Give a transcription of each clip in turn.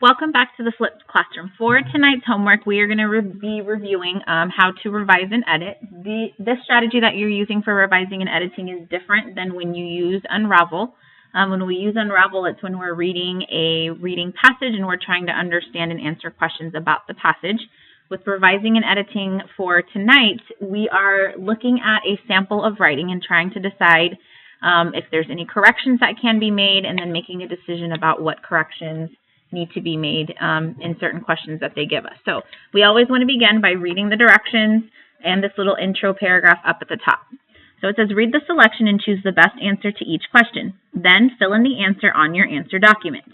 Welcome back to the Flipped Classroom. For tonight's homework, we are going to be reviewing how to revise and edit. This strategy that you're using for revising and editing is different than when you use Unravel. When we use Unravel, it's when we're reading a reading passage and we're trying to understand and answer questions about the passage. With revising and editing for tonight, we are looking at a sample of writing and trying to decide if there's any corrections that can be made, and then making a decision about what corrections need to be made in certain questions that they give us. So we always want to begin by reading the directions and this little intro paragraph up at the top. So it says, read the selection and choose the best answer to each question. Then fill in the answer on your answer document.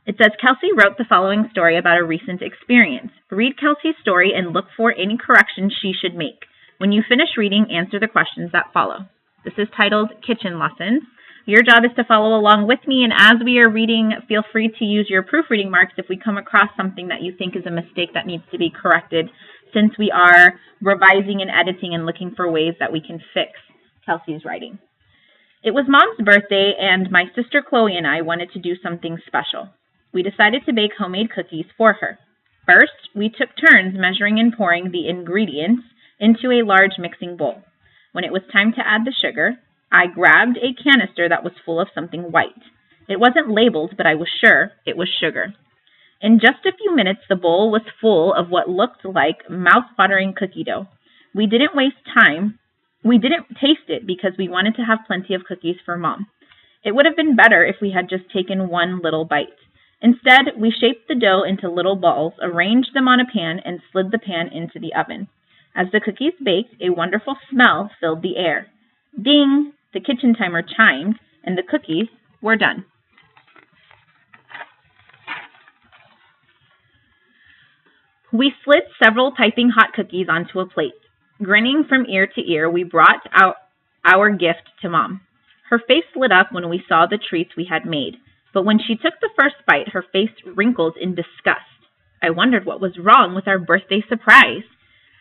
It says, Kelsey wrote the following story about a recent experience. Read Kelsey's story and look for any corrections she should make. When you finish reading, answer the questions that follow. This is titled Kitchen Lessons. Your job is to follow along with me, and as we are reading, feel free to use your proofreading marks if we come across something that you think is a mistake that needs to be corrected, since we are revising and editing and looking for ways that we can fix Kelsey's writing. It was Mom's birthday, and my sister Chloe and I wanted to do something special. We decided to bake homemade cookies for her. First, we took turns measuring and pouring the ingredients into a large mixing bowl. When it was time to add the sugar, I grabbed a canister that was full of something white. It wasn't labeled, but I was sure it was sugar. In just a few minutes, the bowl was full of what looked like mouth-watering cookie dough. We didn't waste time. We didn't taste it because we wanted to have plenty of cookies for Mom. It would have been better if we had just taken one little bite. Instead, we shaped the dough into little balls, arranged them on a pan, and slid the pan into the oven. As the cookies baked, a wonderful smell filled the air. Ding! The kitchen timer chimed, and the cookies were done. We slid several piping hot cookies onto a plate. Grinning from ear to ear, we brought out our gift to Mom. Her face lit up when we saw the treats we had made, but when she took the first bite, her face wrinkled in disgust. I wondered what was wrong with our birthday surprise.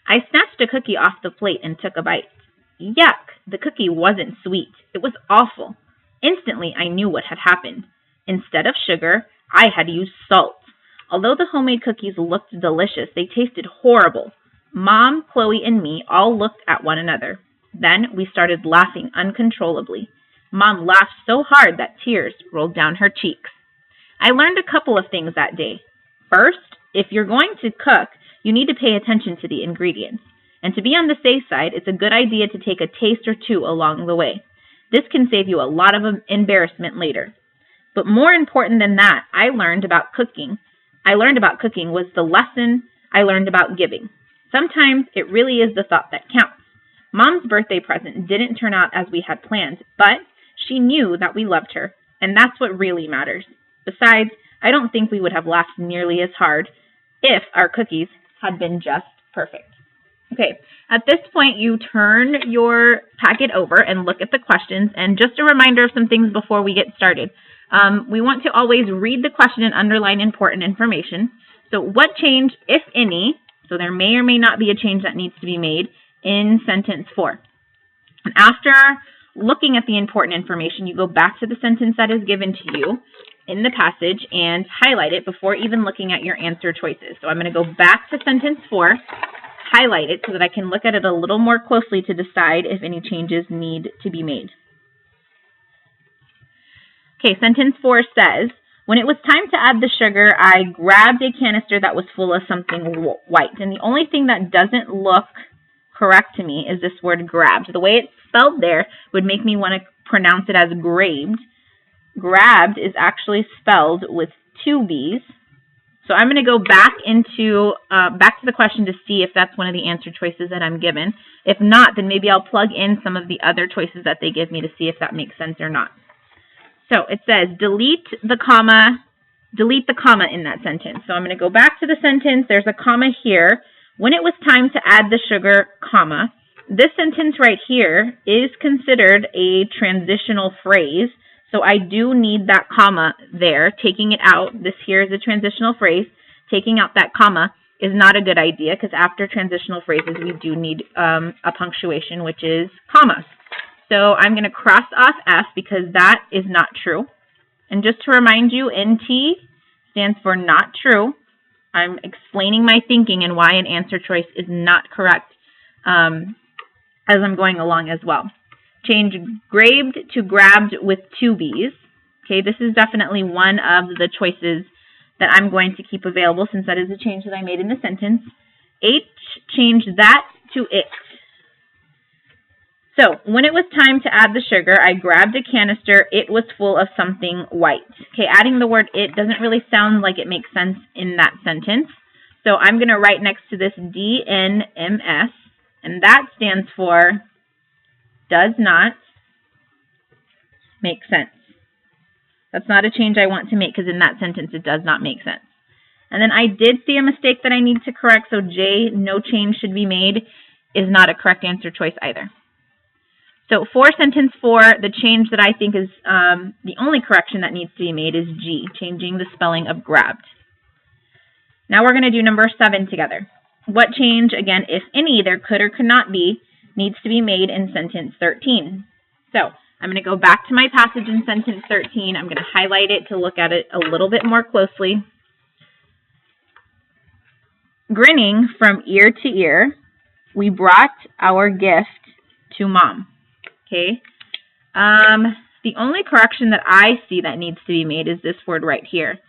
I snatched a cookie off the plate and took a bite. Yuck! The cookie wasn't sweet. It was awful. Instantly, I knew what had happened. Instead of sugar, I had used salt. Although the homemade cookies looked delicious, they tasted horrible. Mom, Chloe, and me all looked at one another. Then we started laughing uncontrollably. Mom laughed so hard that tears rolled down her cheeks. I learned a couple of things that day. First, if you're going to cook, you need to pay attention to the ingredients. And to be on the safe side, it's a good idea to take a taste or two along the way. This can save you a lot of embarrassment later. But more important than that, I learned about cooking was the lesson I learned about giving. Sometimes it really is the thought that counts. Mom's birthday present didn't turn out as we had planned, but she knew that we loved her, and that's what really matters. Besides, I don't think we would have laughed nearly as hard if our cookies had been just perfect. Okay, at this point, you turn your packet over and look at the questions. And just a reminder of some things before we get started. We want to always read the question and underline important information. So what change, if any, so there may or may not be a change that needs to be made in sentence 4. And after looking at the important information, you go back to the sentence that is given to you in the passage and highlight it before even looking at your answer choices. So I'm going to go back to sentence 4. Highlight it so that I can look at it a little more closely to decide if any changes need to be made. Okay, sentence 4 says, when it was time to add the sugar, I grabbed a canister that was full of something white. And the only thing that doesn't look correct to me is this word grabbed. The way it's spelled there would make me want to pronounce it as grabbed. Grabbed is actually spelled with 2 B's. So I'm going to go back to the question to see if that's one of the answer choices that I'm given. If not, then maybe I'll plug in some of the other choices that they give me to see if that makes sense or not. So it says delete the comma in that sentence. So I'm going to go back to the sentence. There's a comma here. When it was time to add the sugar, comma. This sentence right here is considered a transitional phrase. So I do need that comma there. Taking it out, this here is a transitional phrase. Taking out that comma is not a good idea because after transitional phrases, we do need a punctuation, which is commas. So I'm going to cross off F because that is not true. And just to remind you, NT stands for not true. I'm explaining my thinking and why an answer choice is not correct as I'm going along as well. Change graved to grabbed with 2 B's. Okay, this is definitely one of the choices that I'm going to keep available since that is a change that I made in the sentence. H, change that to it. So, when it was time to add the sugar, I grabbed a canister. It was full of something white. Okay, adding the word it doesn't really sound like it makes sense in that sentence. So, I'm going to write next to this DNMS, and that stands for does not make sense. That's not a change I want to make because in that sentence it does not make sense. And then I did see a mistake that I need to correct, so J, no change should be made, is not a correct answer choice either. So for sentence 4, the change that I think is the only correction that needs to be made is G, changing the spelling of grabbed. Now we're going to do number 7 together. What change, again, if any, there could or could not be, needs to be made in sentence 13? So I'm going to go back to my passage in sentence 13. I'm going to highlight it to look at it a little bit more closely. Grinning from ear to ear, we brought our gift to Mom. Okay. The only correction that I see that needs to be made is this word right here.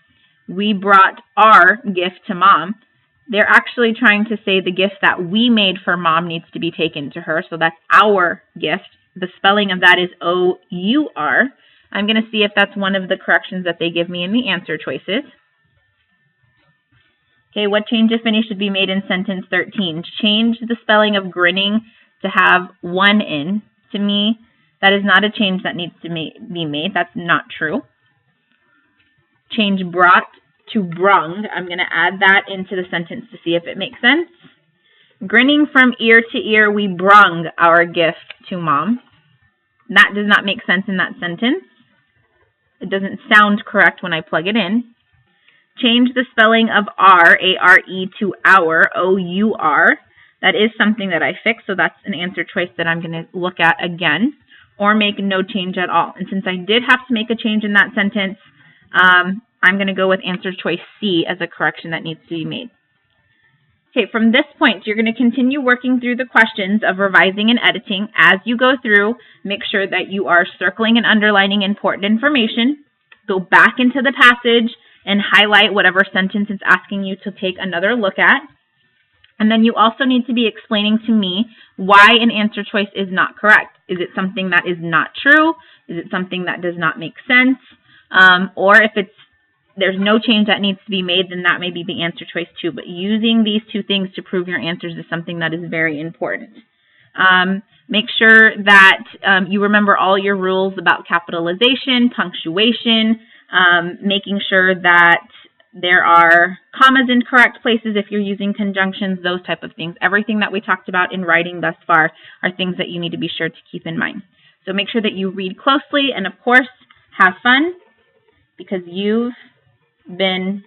We brought our gift to Mom. They're actually trying to say the gift that we made for Mom needs to be taken to her. So that's our gift. The spelling of that is O-U-R. I'm going to see if that's one of the corrections that they give me in the answer choices. Okay, what change, if any, should be made in sentence 13? Change the spelling of grinning to have 1 in. To me, that is not a change that needs to be made. That's not true. Change brought to brung. I'm going to add that into the sentence to see if it makes sense. Grinning from ear to ear, we brung our gift to Mom. That does not make sense in that sentence. It doesn't sound correct when I plug it in. Change the spelling of R, A-R-E, to our, O-U-R. That is something that I fixed, so that's an answer choice that I'm going to look at again, or make no change at all. And since I did have to make a change in that sentence, I'm going to go with answer choice C as a correction that needs to be made. Okay, from this point, you're going to continue working through the questions of revising and editing. As you go through, make sure that you are circling and underlining important information. Go back into the passage and highlight whatever sentence it's asking you to take another look at. And then you also need to be explaining to me why an answer choice is not correct. Is it something that is not true? Is it something that does not make sense? Or if there's no change that needs to be made, then that may be the answer choice too. But using these 2 things to prove your answers is something that is very important. Make sure that you remember all your rules about capitalization, punctuation, making sure that there are commas in correct places if you're using conjunctions, those type of things. Everything that we talked about in writing thus far are things that you need to be sure to keep in mind. So make sure that you read closely and, of course, have fun because you've been